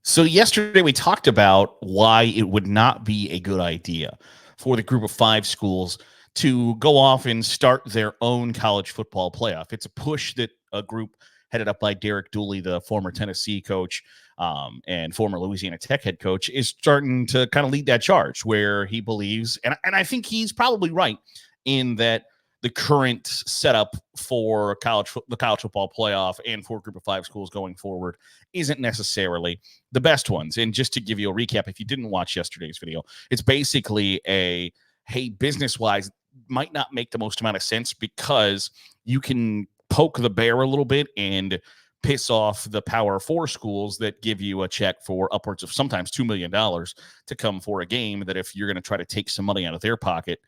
So yesterday we talked about why it would not be a good idea for the group of five schools to go off and start their own college football playoff. It's a push that a group headed up by Derek Dooley, the former Tennessee coach and former Louisiana Tech head coach, is starting to kind of lead that charge where he believes, and I think he's probably right in that the current setup for the college football playoff and for a group of five schools going forward isn't necessarily the best ones. And just to give you a recap, if you didn't watch yesterday's video, it's basically hey, business wise, might not make the most amount of sense because you can poke the bear a little bit and piss off the Power Four schools that give you a check for upwards of sometimes $2 million to come for a game that if you're going to try to take some money out of their pocket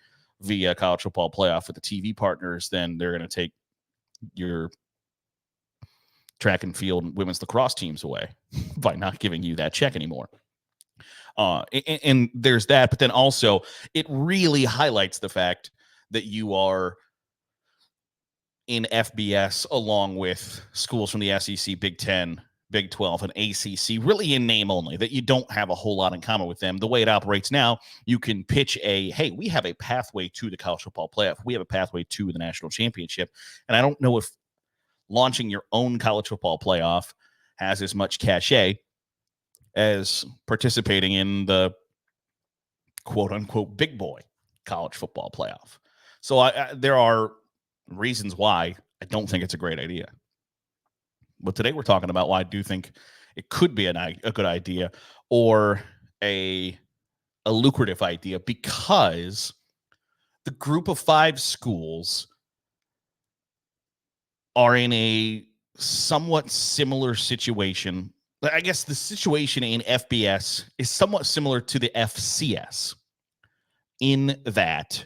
via college football playoff with the TV partners, then they're going to take your track and field and women's lacrosse teams away by not giving you that check anymore. And there's that, but then also it really highlights the fact that you are in FBS along with schools from the SEC, Big 10, Big 12, and ACC, really in name only, that you don't have a whole lot in common with them. The way it operates now, you can pitch hey, we have a pathway to the college football playoff. We have a pathway to the national championship. And I don't know if launching your own college football playoff has as much cachet as participating in the quote unquote big boy college football playoff. So there are reasons why I don't think it's a great idea. But today we're talking about why I do think it could be a good idea or a lucrative idea, because the group of five schools are in a somewhat similar situation. I guess the situation in FBS is somewhat similar to the FCS in that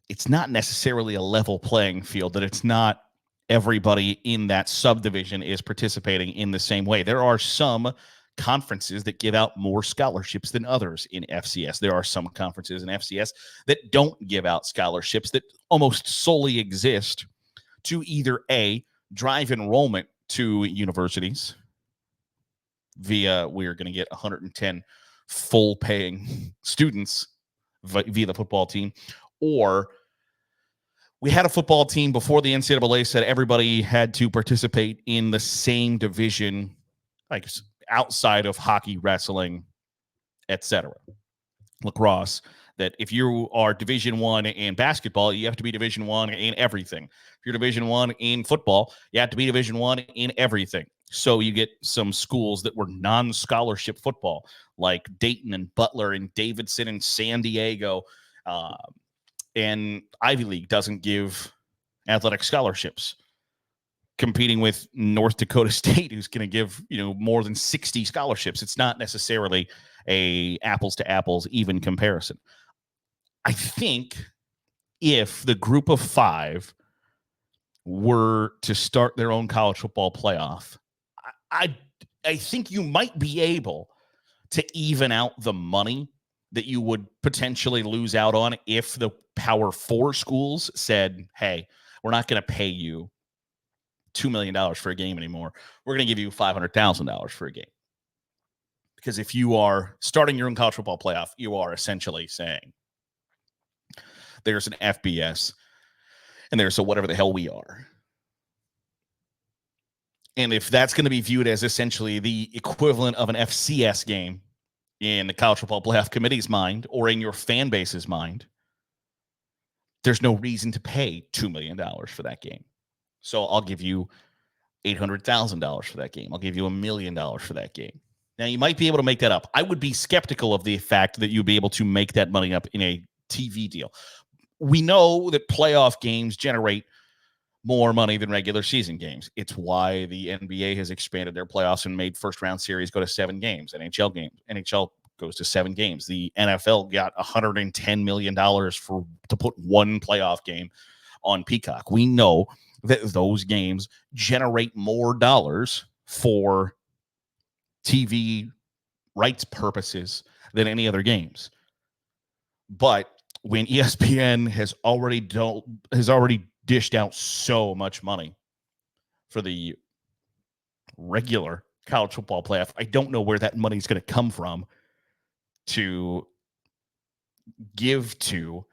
it's not necessarily a level playing field, that it's not everybody in that subdivision is participating in the same way. There are some conferences that give out more scholarships than others in FCS. There are some conferences in FCS that don't give out scholarships, that almost solely exist to either A, drive enrollment to universities via, we're going to get 110 full paying students via the football team, or we had a football team before the NCAA said everybody had to participate in the same division, like outside of hockey, wrestling, etc., lacrosse, that if you are Division I in basketball, you have to be Division I in everything. If you're Division I in football, you have to be Division I in everything. So you get some schools that were non-scholarship football, like Dayton and Butler and Davidson and San Diego, and Ivy League doesn't give athletic scholarships, competing with North Dakota State, who's going to give, more than 60 scholarships. It's not necessarily a apples to apples even comparison. I think if the group of five were to start their own college football playoff, I think you might be able to even out the money that you would potentially lose out on if the Power Four schools said, hey, we're not going to pay you $2 million for a game anymore. We're going to give you $500,000 for a game. Because if you are starting your own college football playoff, you are essentially saying there's an FBS and there's a whatever the hell we are. And if that's going to be viewed as essentially the equivalent of an FCS game in the college football playoff committee's mind or in your fan base's mind, there's no reason to pay $2 million for that game. So I'll give you $800,000 for that game. I'll give you $1 million for that game. Now, you might be able to make that up. I would be skeptical of the fact that you'd be able to make that money up in a TV deal. We know that playoff games generate more money than regular season games. It's why the NBA has expanded their playoffs and made first round series go to 7 games. NHL goes to 7 games. The NFL got $110 million to put one playoff game on Peacock. We know that those games generate more dollars for TV rights purposes than any other games. But when ESPN has already dished out so much money for the regular college football playoff. I don't know where that money is going to come from to give to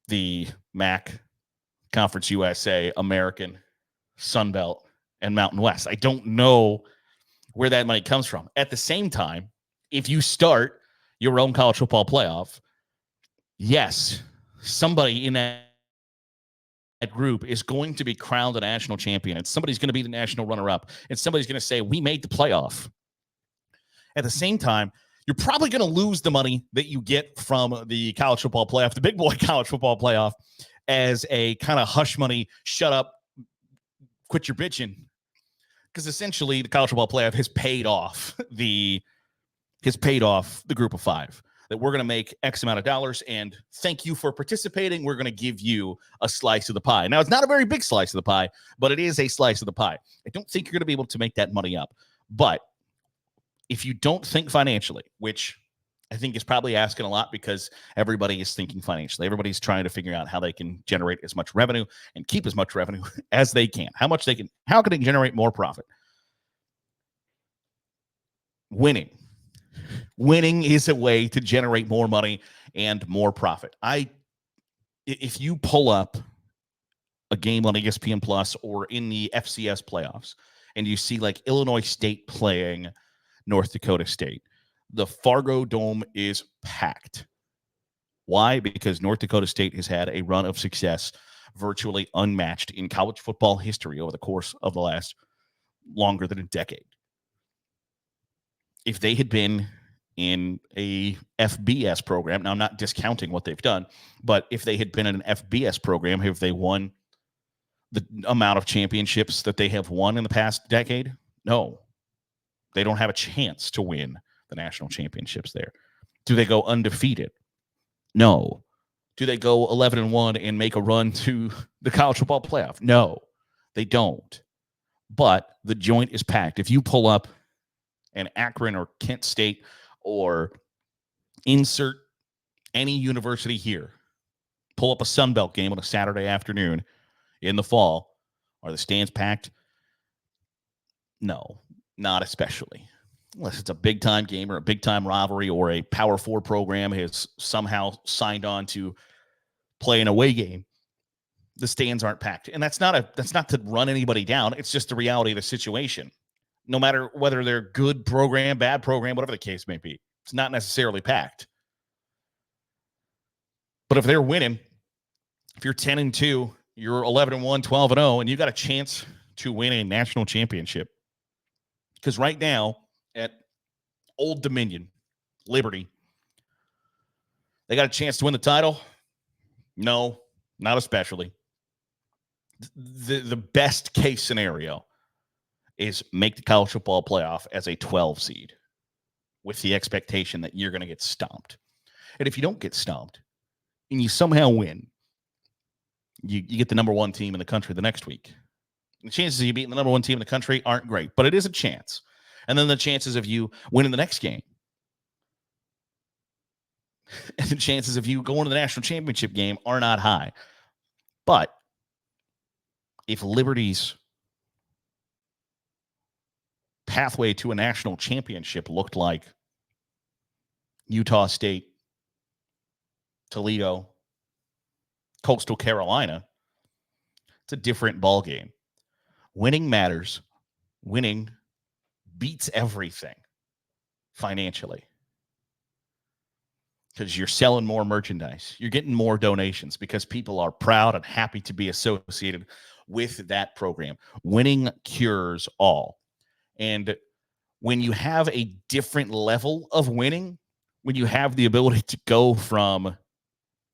the MAC, Conference USA, American, Sun Belt, and Mountain West. I don't know where that money comes from. At the same time, if you start your own college football playoff, yes, somebody in that group is going to be crowned a national champion, and somebody's going to be the national runner-up, and somebody's going to say, we made the playoff. At the same time, you're probably going to lose the money that you get from the college football playoff, the big boy college football playoff, as a kind of hush money, shut up, quit your bitching. Because essentially the college football playoff has paid off the group of five, that we're going to make X amount of dollars, and thank you for participating. We're going to give you a slice of the pie. Now, it's not a very big slice of the pie, but it is a slice of the pie. I don't think you're going to be able to make that money up. But if you don't think financially, which I think is probably asking a lot, because everybody is thinking financially. Everybody's trying to figure out how they can generate as much revenue and keep as much revenue as they can. How can they generate more profit? Winning is a way to generate more money and more profit. If you pull up a game on ESPN Plus or in the FCS playoffs and you see like Illinois State playing North Dakota State, the Fargo Dome is packed. Why? Because North Dakota State has had a run of success virtually unmatched in college football history over the course of the last longer than a decade. If they had been in a FBS program, now I'm not discounting what they've done, but if they had been in an FBS program, have they won the amount of championships that they have won in the past decade? No. They don't have a chance to win the national championships there. Do they go undefeated? No. Do they go 11-1 and make a run to the college football playoff? No, they don't. But the joint is packed. If you pull up an Akron or Kent State or insert any university here, pull up a Sun Belt game on a Saturday afternoon in the fall, are the stands packed? No, not especially. Unless it's a big-time game or a big-time rivalry, or a Power 4 program has somehow signed on to play an away game, the stands aren't packed. And that's not to run anybody down. It's just the reality of the situation. No matter whether they're good program, bad program, whatever the case may be, it's not necessarily packed. But if they're winning, if you're 10-2, you're 11-1, 12-0, and you got a chance to win a national championship. Because right now at Old Dominion, Liberty, they got a chance to win the title? No, not especially. The best case scenario is make the college football playoff as a 12 seed with the expectation that you're going to get stomped. And if you don't get stomped and you somehow win, you get the number one team in the country the next week. The chances of you beating the number one team in the country aren't great, but it is a chance. And then the chances of you winning the next game and the chances of you going to the national championship game are not high. But if Liberty's pathway to a national championship looked like Utah State, Toledo, Coastal Carolina, it's a different ballgame. Winning matters. Winning beats everything financially, because you're selling more merchandise. You're getting more donations because people are proud and happy to be associated with that program. Winning cures all. And when you have a different level of winning, when you have the ability to go from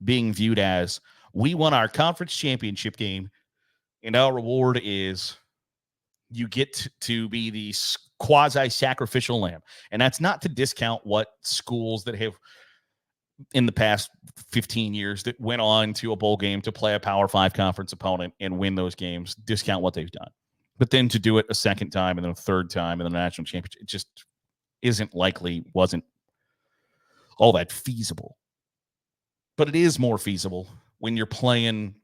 being viewed as, we won our conference championship game and our reward is you get to be the quasi-sacrificial lamb. And that's not to discount what schools that have in the past 15 years that went on to a bowl game to play a Power 5 conference opponent and win those games, discount what they've done. But then to do it a second time and then a third time in the national championship, it just wasn't all that feasible. But it is more feasible when you're playing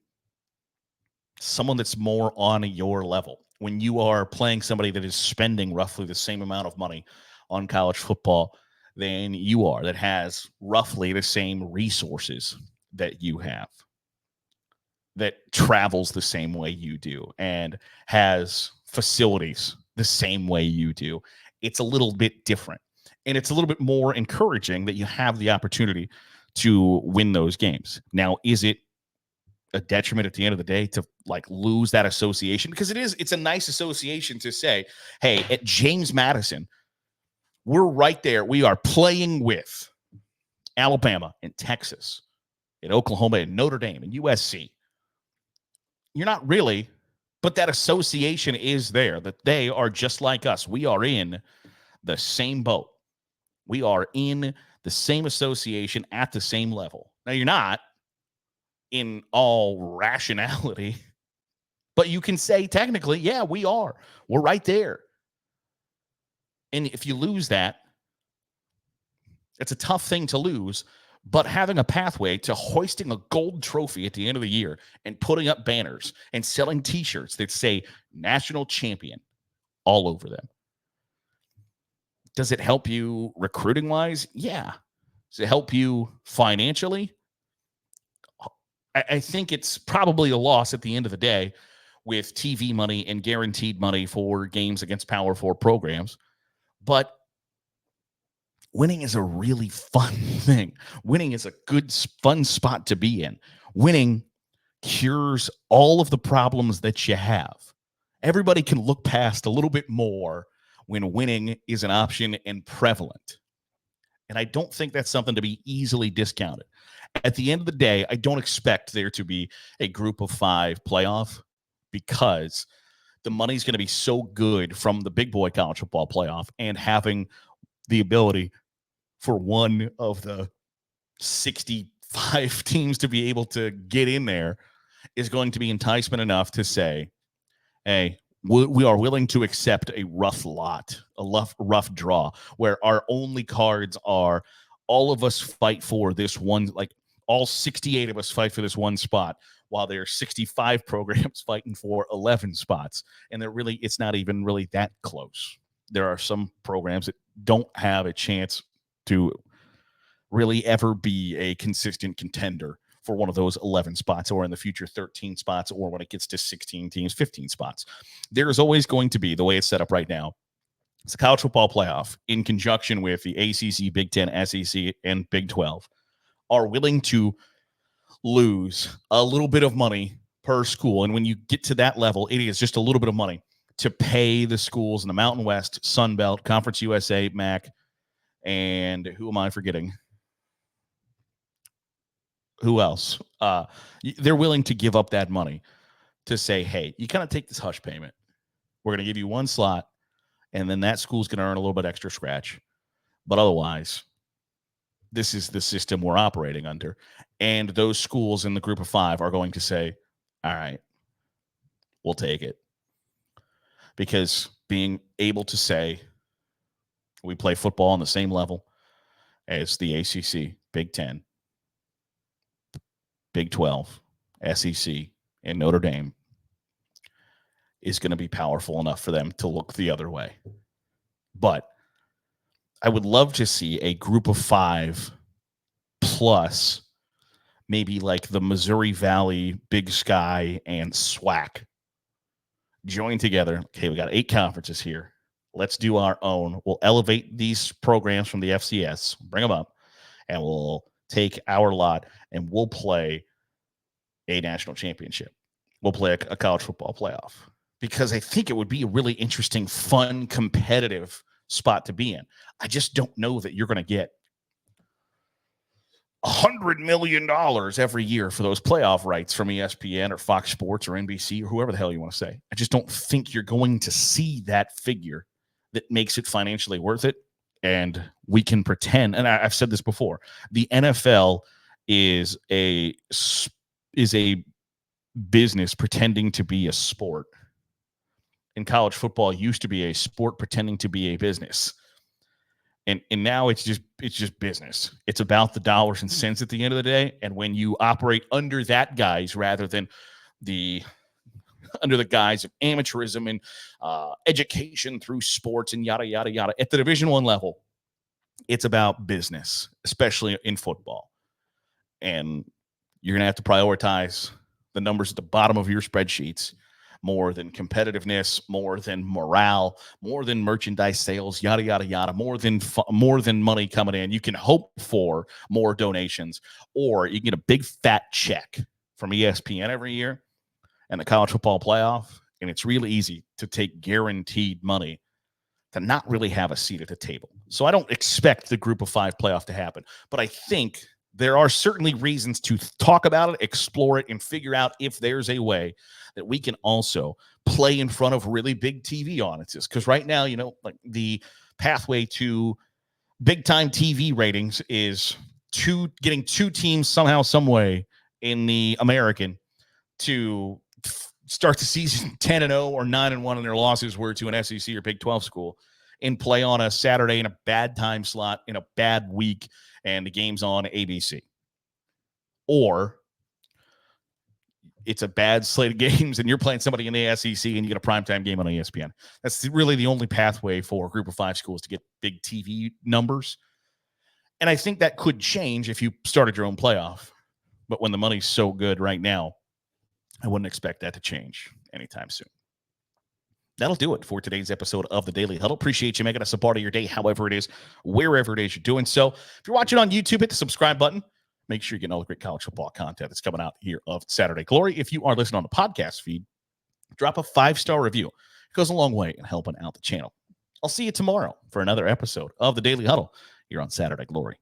someone that's more on your level. when you are playing somebody that is spending roughly the same amount of money on college football than you are, that has roughly the same resources that you have, that travels the same way you do, and has facilities the same way you do. It's a little bit different. And it's a little bit more encouraging that you have the opportunity to win those games. Now, is it a detriment at the end of the day to like lose that association? Because it's a nice association to say, hey, at James Madison, we're right there. We are playing with Alabama and Texas, and Oklahoma and Notre Dame and USC. You're not really, but that association is there, that they are just like us. We are in the same boat. We are in the same association at the same level. Now, you're not in all rationality, but you can say technically, yeah, we are. We're right there. And if you lose that, it's a tough thing to lose, but having a pathway to hoisting a gold trophy at the end of the year and putting up banners and selling T-shirts that say national champion all over them. Does it help you recruiting wise? Yeah. Does it help you financially? I think it's probably a loss at the end of the day with TV money and guaranteed money for games against Power 4 programs. But winning is a really fun thing. Winning is a good, fun spot to be in. Winning cures all of the problems that you have. Everybody can look past a little bit more when winning is an option and prevalent. And I don't think that's something to be easily discounted. At the end of the day, I don't expect there to be a group of 5 playoff, because the money's going to be so good from the big boy college football playoff, and having the ability for one of the 65 teams to be able to get in there is going to be enticement enough to say, hey, we are willing to accept a rough lot, a rough draw, where our only cards are all of us fight for this one, like all 68 of us fight for this one spot, while there are 65 programs fighting for 11 spots. And it's not even really that close. There are some programs that don't have a chance to really ever be a consistent contender for one of those 11 spots, or in the future 13 spots, or when it gets to 16 teams, 15 spots. There is always going to be, the way it's set up right now, it's a college football playoff in conjunction with the ACC, Big Ten, SEC, and Big 12 are willing to lose a little bit of money per school. And when you get to that level, it is just a little bit of money to pay the schools in the Mountain West, Sun Belt, Conference USA, MAC, and who am I forgetting? Who else? They're willing to give up that money to say, hey, you kind of take this hush payment. We're going to give you one slot, and then that school's going to earn a little bit extra scratch. But otherwise, this is the system we're operating under. And those schools in the group of 5 are going to say, all right, we'll take it. Because being able to say, we play football on the same level as the ACC, Big Ten, Big 12, SEC, and Notre Dame is going to be powerful enough for them to look the other way. But I would love to see a group of 5 plus maybe like the Missouri Valley, Big Sky, and SWAC join together. Okay, we got 8 conferences here. Let's do our own. We'll elevate these programs from the FCS, bring them up, and we'll take our lot and we'll play a national championship. We'll play a college football playoff, because I think it would be a really interesting, fun, competitive spot to be in. I just don't know that you're going to get $100 million every year for those playoff rights from ESPN or Fox Sports or NBC or whoever the hell you want to say. I just don't think you're going to see that figure that makes it financially worth it. And we can pretend, and I've said this before, the NFL is a business pretending to be a sport. And college football used to be a sport pretending to be a business. And now it's just business. It's about the dollars and cents at the end of the day. And when you operate under that guise rather than the under the guise of amateurism and education through sports and yada, yada, yada. At the Division I level, it's about business, especially in football. And you're going to have to prioritize the numbers at the bottom of your spreadsheets more than competitiveness, more than morale, more than merchandise sales, yada, yada, yada, more than money coming in. You can hope for more donations, or you can get a big fat check from ESPN every year and the college football playoff. And it's really easy to take guaranteed money to not really have a seat at the table. So I don't expect the group of 5 playoff to happen, but I think there are certainly reasons to talk about it, explore it, and figure out if there's a way that we can also play in front of really big TV audiences. Because right now, like the pathway to big time TV ratings is getting 2 teams somehow, some way in the American to start the season 10-0 or 9-1 in their losses were to an SEC or Big 12 school and play on a Saturday in a bad time slot in a bad week, and the game's on ABC. Or it's a bad slate of games and you're playing somebody in the SEC and you get a primetime game on ESPN. That's really the only pathway for a group of 5 schools to get big TV numbers. And I think that could change if you started your own playoff. But when the money's so good right now, I wouldn't expect that to change anytime soon. That'll do it for today's episode of the Daily Huddle. Appreciate you making us a part of your day, however it is, wherever it is you're doing so. If you're watching on YouTube, hit the subscribe button. Make sure you're getting all the great college football content that's coming out here of Saturday Glory. If you are listening on the podcast feed, drop a 5-star review. It goes a long way in helping out the channel. I'll see you tomorrow for another episode of the Daily Huddle here on Saturday Glory.